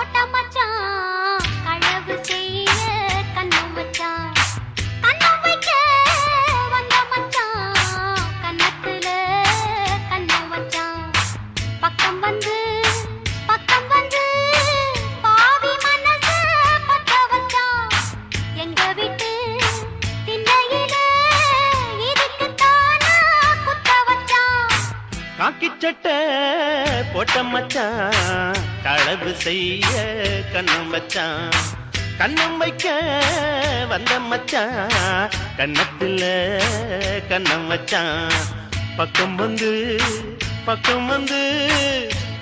போட்ட மச்சான் களவு செய்ய கண்ணு மச்சான் கண்ணம் வைக்க வந்த மச்சான் கண்ணத்துல கண்ணு மச்சான் பக்கம் வந்து பாவி மனச பத்த வச்சான் எங்க விட்டு திண்ணையில இதுக்குத்தானா குத்த வச்சான் காக்கி சட்டை போட்ட மச்சான் களவு செய்ய கண்ணம் வச்சான் கண்ணம் வைக்க வந்த மச்சான் கண்ணத்துல கண்ணம் வச்சான் பக்கம் வந்து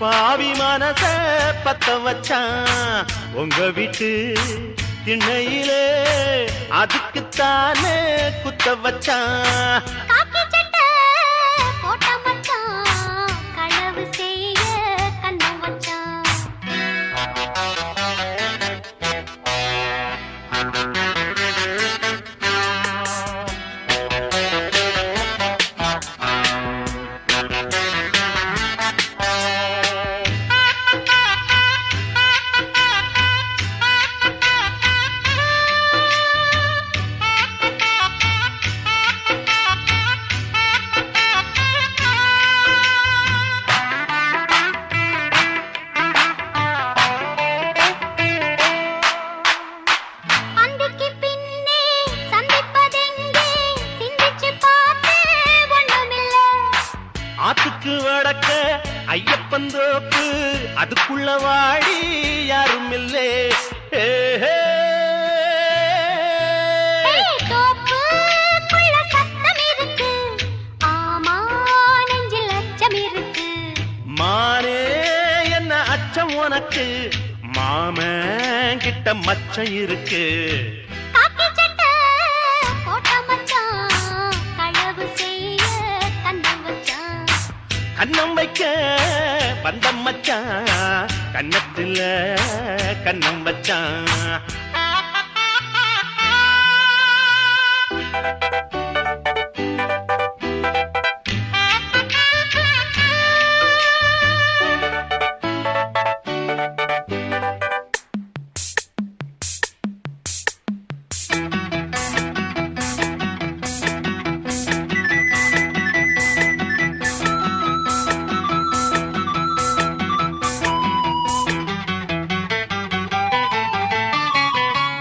பாவி மனச பத்த வச்சான் உங்க வீட்டு திண்ணையிலே அதுக்குத்தானே குத்த வச்சான் காக்கி சட்டை போட்ட மச்சான் களவு செய்ய கண்ணு வச்சான் ஆத்துக்கு வடக்க ஐயப்பன் தோப்பு அதுக்குள்ள வாடி யாரும் இல்லே தோப்புக்குள்ள சத்தம் இருக்கு ஆமா நெஞ்சில் அச்சம் இருக்கு மானே என்ன அச்சம் உனக்கு மாமன் கிட்ட மச்சம் இருக்கு காக்கி சட்டை போட்ட மச்சான் களவு செய்ய கண்ணு வச்சான் கண்ணம் வைக்க வந்த மச்சான் கண்ணத்துல கண்ணம் வச்சான்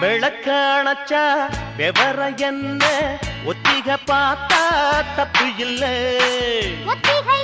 விளக்க அணைச்சா விவர என்ன ஒத்திக பார்த்தா தப்பு இல்லை ஒத்திகை